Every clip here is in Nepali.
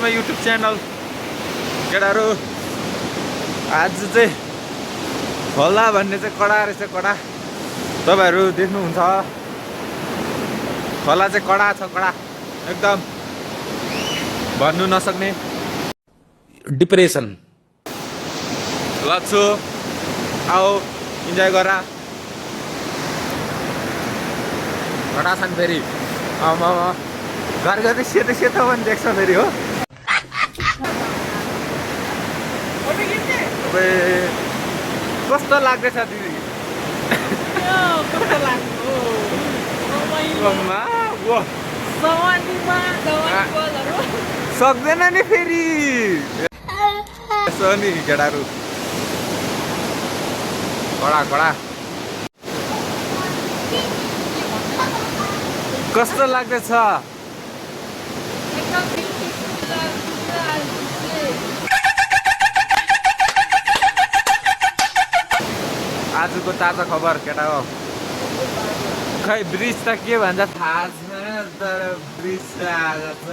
माई युट्युब च्यानल केटाहरू। आज चाहिँ खोला भन्ने चाहिँ कडा रहेछ, कडा। तपाईँहरू देख्नुहुन्छ खोला चाहिँ कडा छ, कडा एकदम भन्नु नसक्ने। डिप्रेसन लाग्छु, आओ इन्जोय गर। कडा छन् फेरि, घर गर्दै सेतो सेतो पनि देख्छ फेरि हो। कस्तो लाग्दैछ दिदी? सक्दैन नि फेरि यसो नि केटाहरू। कडा कडा कस्तो लाग्दैछ? आजको ताजा खबर केटा हो। खै ब्रिज त के भन्छ थाहा छैन, तर ब्रिज त आज छ।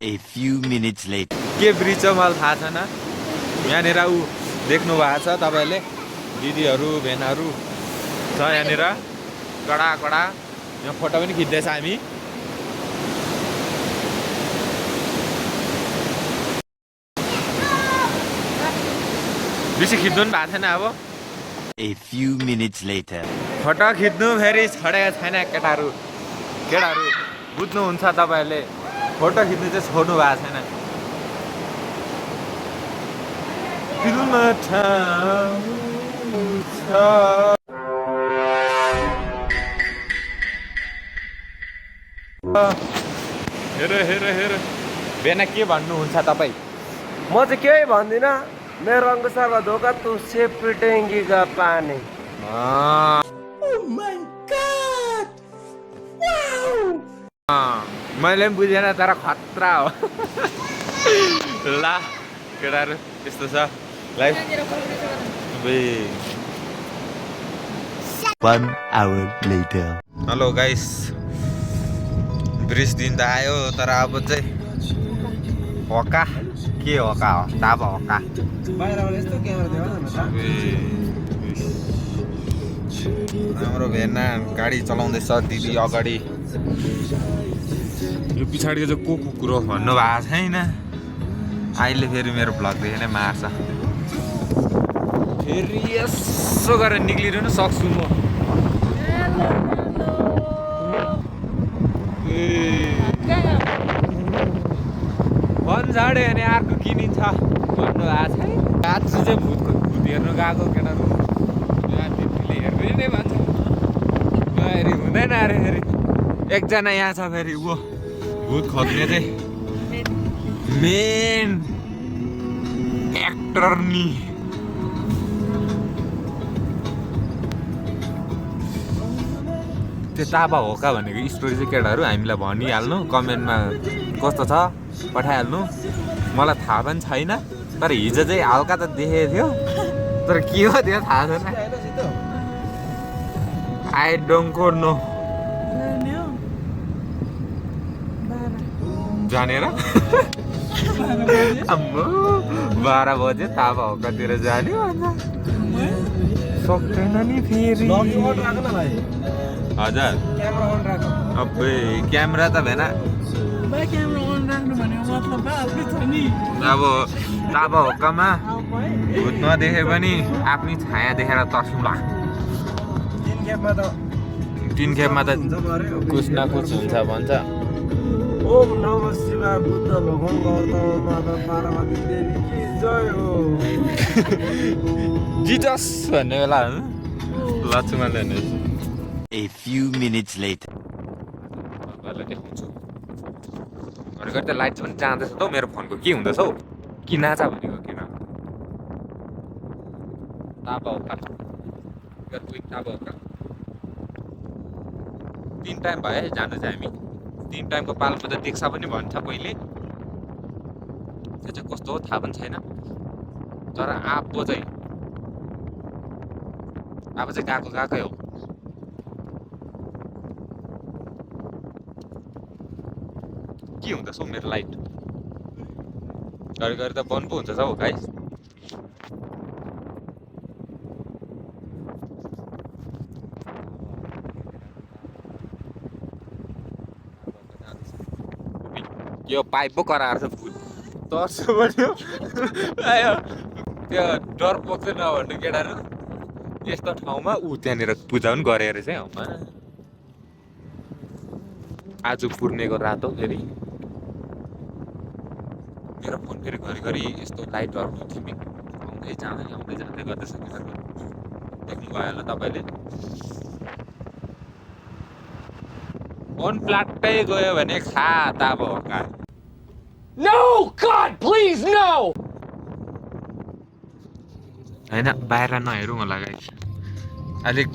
A few minutes later. के ब्रिज हो मलाई थाहा छैन। यहाँनिर ऊ देख्नु भएको छ तपाईँले, दिदीहरू भेनाहरू छ यहाँनिर। कडा कडा यहाँ फोटो पनि खिच्दैछ हामी। बेसी खिच्नु पनि भएको छैन अब। A few minutes later. Photo खिच्नु फेरि छोडेको छैन केटाहरू। केटाहरू बुझ्नुहुन्छ तपाईँहरूले, फोटो खिच्नु चाहिँ छोड्नु भएको छैन। दिलमा ठाउँ छ। हेर हेर हेर बेना के भन्नुहुन्छ तपाईँ? म चाहिँ केही भन्दिनँ। मेरो अनुसारमा धोका तु से पिटेंगी का पानी। मैले पनि बुझेन तर खतरा हो। ला केटाहरू यस्तो छ life. 1 hour later. Hello guys, bridge दिन त आयो तर अब चाहिँ हका के हका हो, ताब हका। हाम्रो भेना गाडी चलाउँदैछ दिदी अगाडि। यो पछाडिको चाहिँ को कुकुर भन्नु भएको छैन। अहिले फेरि मेरो भ्लग देखेर मार्छ। फेरि यसो गरेर निक्लिरहनु सक्छु म। वन झाड्यो भने अर्को किनिन्छ भन्नु भएको छ। आज चाहिँ भूत हेर्नु गएको केटाहरू। दिदीले हेर्ने नै भन्छ फेरि हुँदैन अरे। फेरि एकजना यहाँ छ फेरि ऊ भूत खोज्ने चाहिँ मेन एक्टर नि। त्यो ताबा होका भनेको स्टोरी चाहिँ केटाहरू हामीलाई भनिहाल्नु, कमेन्टमा कस्तो छ पठाइहाल्नु। मलाई थाहा पनि छैन, तर हिजो चाहिँ हल्का त देखेको थियो, तर के हो त्यो थाहा छैन। I don't know. जानेर 12 बजे ताबा होकातिर जाने भन्छ। सक्दैन नि फेरि। हजुर अबै क्यामेरा त भएन। अब ताबा होकामा भूत नदेखे पनि आफ्नै छाया देखेर तर्सौँला। 3 खेपमा त कुछ न कुछ हुन्छ भन्छ। ओम नमः शिवाय बुद्ध भगवान गौतम माता पार्वती देवी की जय हो। जिजस भन्ने बेला लक्ष्मणले भन्ने। A few minutes later. घरिघरि त लाइट पनि जाँदैछ त मेरो फोनको। के हुँदैछ हौ? कि नाचा भनेको किन? ताबा होका 3 टाइम भयो जाँदै चाहिँ हामी। 3 टाइमको पालमा त देख्छ पनि भन्छ पहिले। त्यो चाहिँ कस्तो हो थाहा पनि छैन, तर अब चाहिँ गएकै हो। के हुँदैछ हौ मेरो लाइट? घरि त बन्द पो हुन्छ हौ गाइस यो पाइप पो कराएर छ फुल तर्छ भन्यो आयो त्यो डरपोक चाहिँ नभन्नु केटाहरू यस्तो ठाउँमा ऊ त्यहाँनिर पूजा पनि गरे रहेछ है हौमा आज पूर्णेको रात हो फेरि मेरो फोन फेरि घरिघरि यस्तो लाइट अफ थिमिङ आउँदै जाँदै गर्दैछ केटाहरू देख्नुभयो होला तपाईँले फोन प्लाट्टै गयो भने खाता भयो का No! God, please, no! होइन बाहिर नहेरौँ होला गाइस अलिक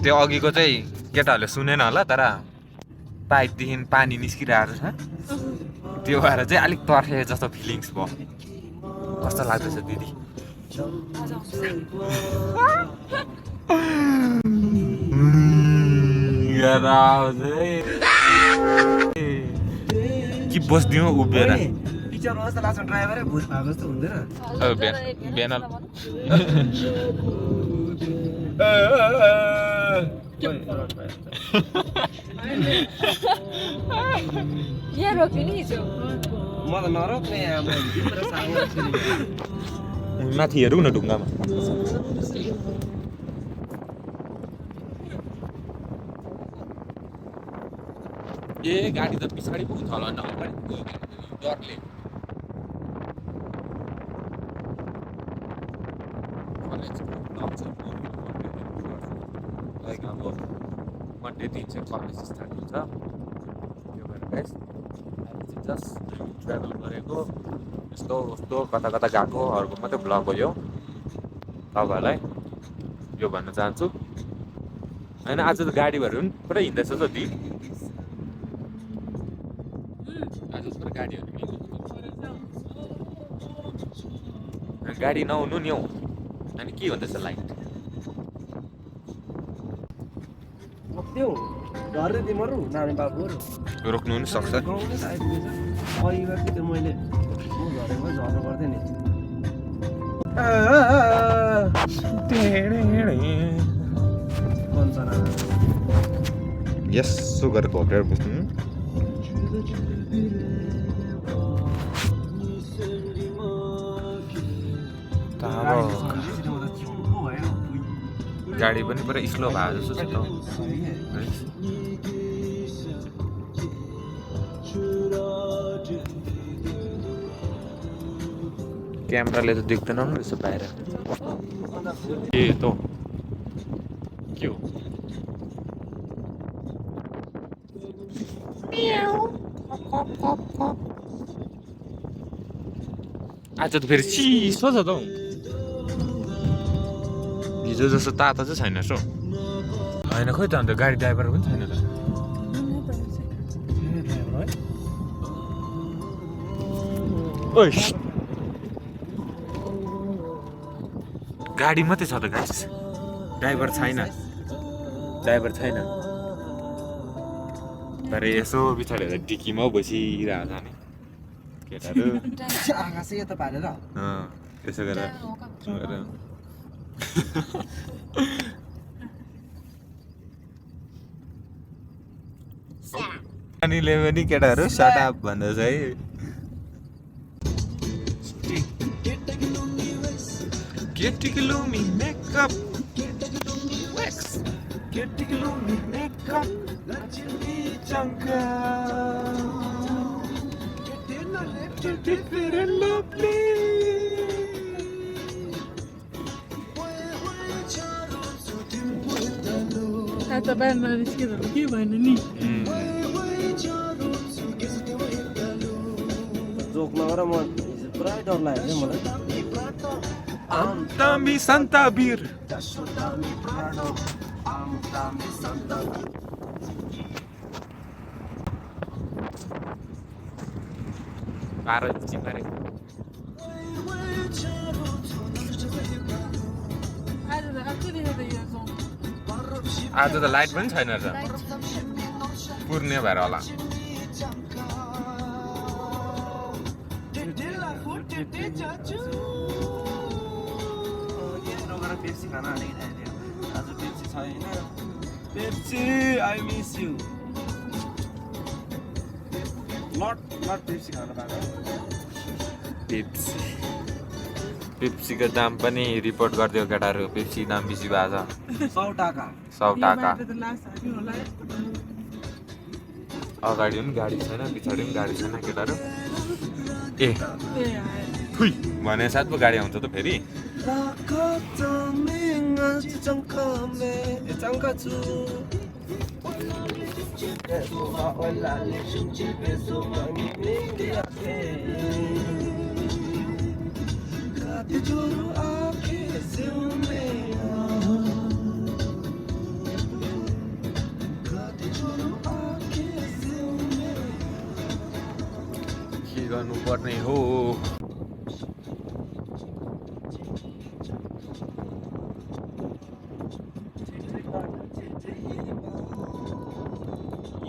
त्यो अघिको चाहिँ केटाहरूले सुनेन होला तर पाइपदेखि पानी निस्किरहेको छ त्यो भएर चाहिँ अलिक तर्से जस्तो फिलिङ्स भयो कस्तो लाग्दैछ दिदी कि बस्दिउँ उभिएर पिक्चरमा जस्तो लाग्छ ड्राइभरै भुत भएको जस्तो हुँदैन बिहान यहाँ रोक्यो नि हिजो म त नरोक्ने माथि हेरौँ न ढुङ्गामा ए गाडी त पछाडि पुग्छ होला न अगाडि डरले लाइक अब मन्डेदेखि चाहिँ कलेज स्टार्ट हुन्छ त्यो भएर गाइस अहिले चाहिँ जस्ट ट्राभल गरेको यस्तो उस्तो कता कता गएकोहरूको मात्रै ब्लग हो यो तपाईँहरूलाई यो भन्न चाहन्छु होइन आज त गाडीहरू पनि पुरै हिँड्दैछ त दी आज पुरा गाडीहरू गाडी नहुनु नि हौ अनि के हुँदैछ लाइट त्यो घरले तिमीहरू नानी बाबुहरू रोक्नु पनि सक्छ गाउँमै त आइपुगेछ अघिबाट त्यो मैले म झरेको झर्नु पर्थ्यो नि कञ्चना यसो गरेर घोकेर बुझ्नु गाडी पनि पुरा स्लो भएको जस्तो छ क्यामेराले त देख्दैन नि रहेछ बाहिर ए त के हो आज त फेरि चिसो छ त हौ हिजो जस्तो तातो चाहिँ छैन सो होइन खोइ त अन्त गाडी ड्राइभर पनि छैन त गाडी मात्रै छ त गाइस ड्राइभर छैन तर यसो पछाडि हेर्दा डिकीमा बसिरहेको छ नि केटाहरू आकाशै यता पारेर त्यसो गरेर नानीले पनि केटाहरू सट अप भन्दैछ है Kata bayan na riski da ke bayan ni. Joke नगर म पुरै डर लाग्यो मलाई Antami Santa Bir Para Chimare आज त लाइट पनि छैन र पूर्णे भएर होला पेप्सी खाना हालेको आज पेप्सी छैन Pepsi I miss you not Pepsi खान पाएको पेप्सीको दाम पनि रिपोर्ट गरिदियो केटाहरू पेप्सी दाम बेसी भएको छ 100 टाका 100 टाका यो बाटो त लास्ट हाल्यो होला है। अगाडि पनि गाडी छैन पछाडि पनि गाडी छैन केटाहरू ए ए आयो। थुई भने साथ पो गाडी आउँछ त फेरि के गर्नुपर्ने हो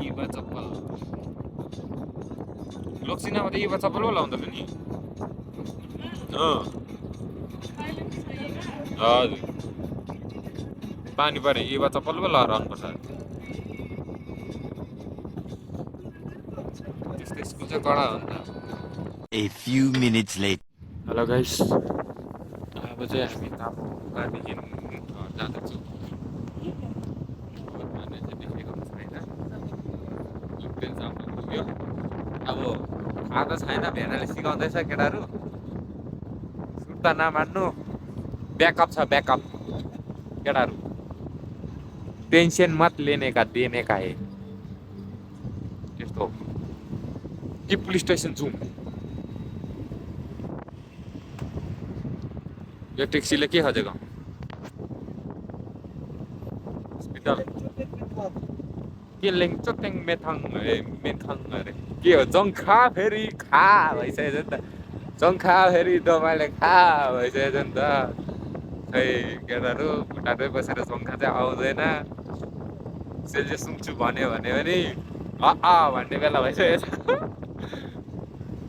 इवा चप्पल लक्सिनामा त इवा चप्पल पो लाउँदैन नि हजुर पानी पऱ्यो इवा चप्पल पो लगाएर आउनुपर्छ त्यस्तो स्कुल चाहिँ कडा हो नि त A few minutes later. Hello guys अब चाहिँ हामी तामाङदेखि जाँदैछौँ माने चाहिँ देखेको छैन पेन्जामा पुग्यो अब थाहा त छैन भेनाले सिकाउँदैछ केटाहरू सुर्ता नमान्नु ब्याकअप छ ब्याकअप केटाहरू टेन्सन मत लेने का देने का है त्यस्तो कि पुलिस स्टेसन जाउँ यो ट्याक्सीले के खोजेको हस्पिटल के लेङचोटेङ मेथाङ मेथाङ अरे के हो जङ्खा फेरि खा भइसकेछ नि त जङ्खा फेरि दमाईले खा भइसकेछ नि त खै केटाहरू खुट्टामै बसेर जङ्खा चाहिँ आउँदैन सेल्जे सुन्छु भन्यो भने पनि भन्ने बेला भइसकेछ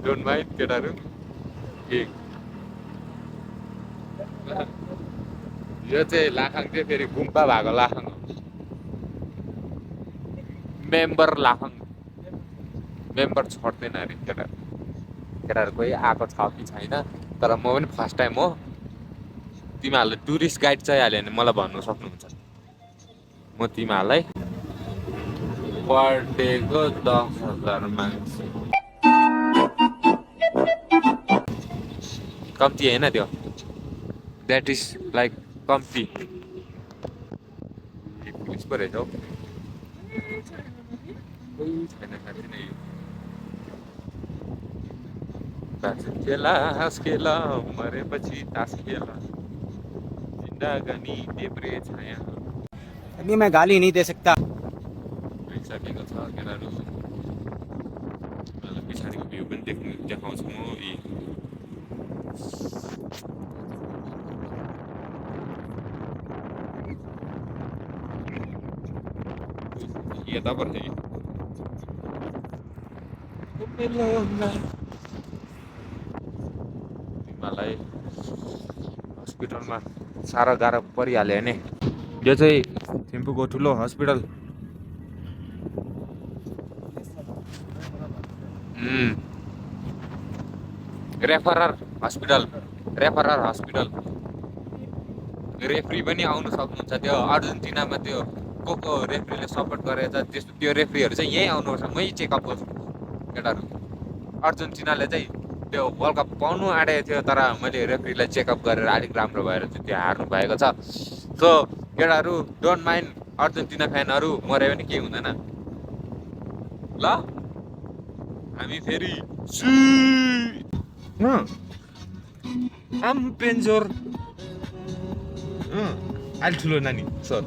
डोन्ट माइन्ड केटाहरू के यो चाहिँ लाखाङ चाहिँ फेरि गुम्पा भएको लाखाङ हो मेम्बर लाखाङ मेम्बर छोड्दैन अरे केटाहरू कोही आएको छ कि छैन तर म पनि फर्स्ट टाइम हो तिमीहरूले टुरिस्ट गाइड चाहिहाल्यो भने मलाई भन्नु सक्नुहुन्छ म तिमीहरूलाई पर डेको 10,000 माग्छु कम्ती होइन त्यो द्याट इज लाइक कम्ती पुलिस पो रहेछ हौ छैन साँच्ची नै खेला हाँस खेला मरेपछि तास खेला जिन्दगानी देब्रे छाया अभी मैं गाली नहीं दे सकता भइसकेको छ केटाहरू पछाडिको भ्यू पनि देखाउँछु म यता पर्छ तिमीहरूलाई हस्पिटलमा साह्रो गाह्रो परिहाल्यो भने यो चाहिँ थिम्पूको ठुलो हस्पिटल रेफरर हस्पिटल रेफ्री पनि आउनु सक्नुहुन्छ त्यो अर्जेन्टिनामा त्यो को रेफ्रीले सपोर्ट गरेछ त्यस्तो त्यो रेफ्रीहरू चाहिँ यहीँ आउनुपर्छ मै चेकअप गर्छु केटाहरू अर्जेन्टिनाले चाहिँ त्यो वर्ल्ड कप पाउनु आँटेको थियो तर मैले रेफ्रीलाई चेकअप गरेर अलिक राम्रो भएर चाहिँ त्यो हार्नु भएको छ सो केटाहरू डोन्ट माइन्ड अर्जेन्टिना फ्यानहरू मरे पनि केही हुँदैन ल हामी फेरि आम पेन्जोर अलि ठुलो नानी सर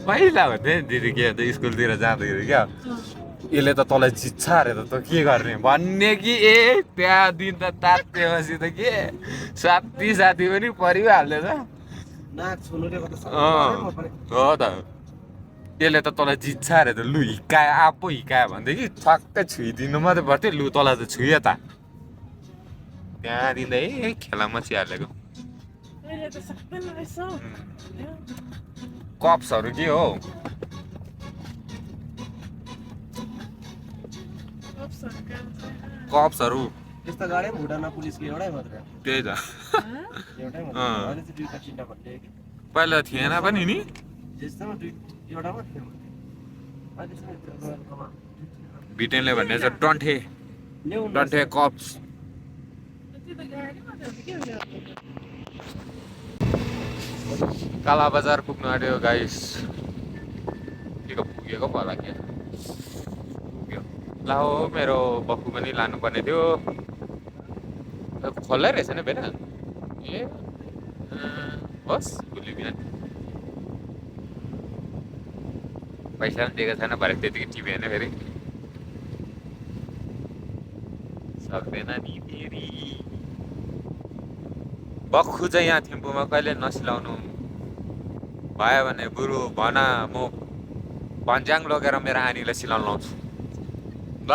पहिला भन्थे नि दिदी के त स्कुलतिर जाँदाखेरि क्या यसले त तँलाई जित्छ अरे त के गर्ने भन्ने कि त्यहाँ दिन त तातेपछि त के साथी पनि परिहाल्यो त हो त यसले त तँलाई जित्छ अरे त लु हिकायो आफै हिकायो भन्दै कि ठक्कै छुइदिनु मात्रै पर्थ्यो लु तँलाई त छुयो त त्यहाँ दिँदै खेला मचिहालेको अहिले त सक्दैन रहेछ कप्सहरू के हो कप्सहरू यस्ता गाडी भुटानमा पुलिसको एउटै मात्रै त्यही त एउटै मात्रै अहिले चाहिँ दुईटा तिनटा भन्ने पहिला थिएन पनि नि त्यस्तोमा एउटा मात्रै अहिले चाहिँ ब्रिटेनले भन्ने चाहिँ डन्ठे ल्याउनु डन्ठे कप्स त्यो त गाडी मात्रै हो के हो काला बजार पुग्नु आँट्यो गाइस के पुगेको पो होला के पुग्यो ला हो मेरो बक्खु पनि लानुपर्ने थियो खोल्दै रहेछ नि बेला ए होस् भोलि बिहान पैसा पनि दिएको छैन भरे त्यतिकै टिभी हेर्ने फेरि सक्दैन नि फेरि बक्खु चाहिँ यहाँ थिम्पूमा कहिले नसिलाउनु भयो भने बुरु भन म भन्ज्याङ लगेर मेरो आनीलाई सिलाउनु लाउँछु ल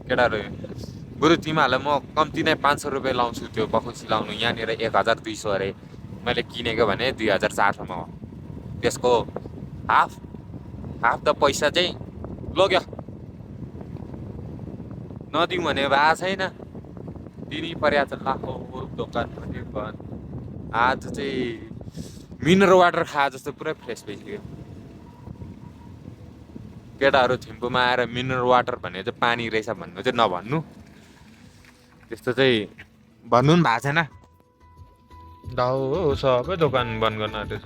केटाहरू बरु तिमीहरूलाई म कम्ती नै 500 रुपियाँ लाउँछु त्यो बक्खु सिलाउनु यहाँनिर 1200 अरे मैले किनेको भने 2400 हो त्यसको हाफ त पैसा चाहिँ लग्यो नदिउँ भने भए छैन दिनै पर्या छ लाखो दोकान पनि बन्द आज चाहिँ मिनरल वाटर खाए जस्तो पुरै फ्रेस भइसक्यो केटाहरू थिम्पूमा आएर मिनरल वाटर भन्ने चाहिँ पानी रहेछ भन्नु चाहिँ नभन्नु त्यस्तो चाहिँ भन्नु पनि भएको छैन दाउ सबै दोकान बन्द गर्न आँटेछ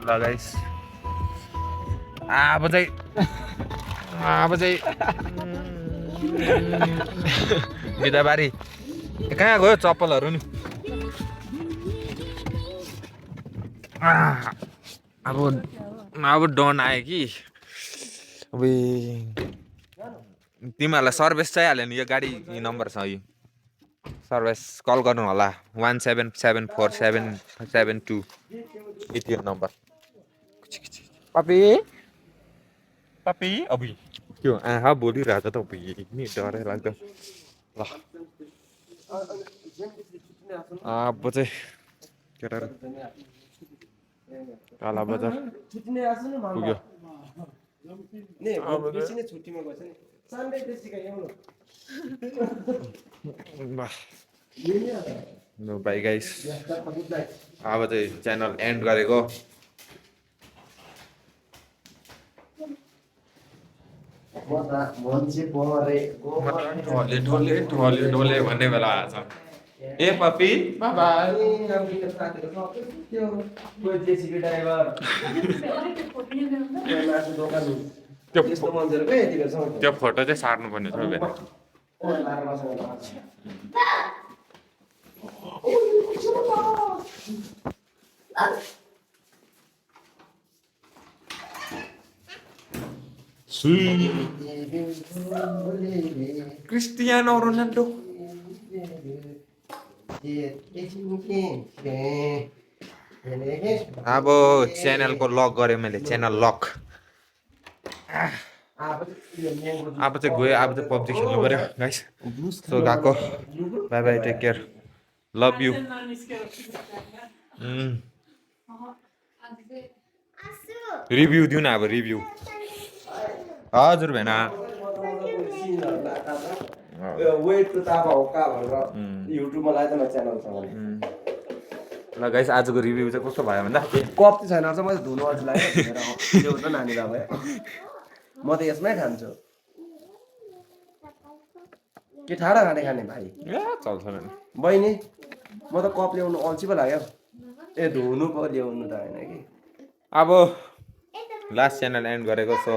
लगाइस अब चाहिँ बिदाबारी कहाँ गयो चप्पलहरू नि अब डन आयो कि अब तिमीहरूलाई सर्भिस चाहिहाल्यो नि यो गाडी नम्बर छ यो सर्भिस कल गर्नु होला 1774772 यति नम्बर पपी अबि त्यो आँखा बोलिरहेको त नि डरै लाग्दो ल अब चाहिँ केटाहरू काला बजार पुग्यो बाई गाइस अब चाहिँ च्यानल एन्ड गरेको ढोले भन्ने बेला आएछ ए पपी त्यो फोटो चाहिँ सार्नु पर्ने छ क्रिस्टियानो रोनाल्डो अब च्यानलको लक गरेँ मैले च्यानल लक अब चाहिँ गयो अब चाहिँ पब्जी खेल्नु पर्यो गाइस सो गएको bye bye take care love you review दिउ न अब रिभ्यू हजुर भेना वेट टु तापा हो का भनेर युट्युबमा लगाइदिनु च्यानल छ भने ल गाइस आजको रिभ्यू चाहिँ कस्तो भयो भन्दा कप चाहिँ छैन रहेछ मैले धुनु अझ लाग्यो त नानी बाबा म त यसमै खान्छु के ठाडा खाने भाइ ए चल्छ नि बहिनी म त कप ल्याउनु अल्छी पो लाग्यो ए धुनु पो ल्याउनु त होइन कि अब लास्ट च्यानल एन्ड गरेको सो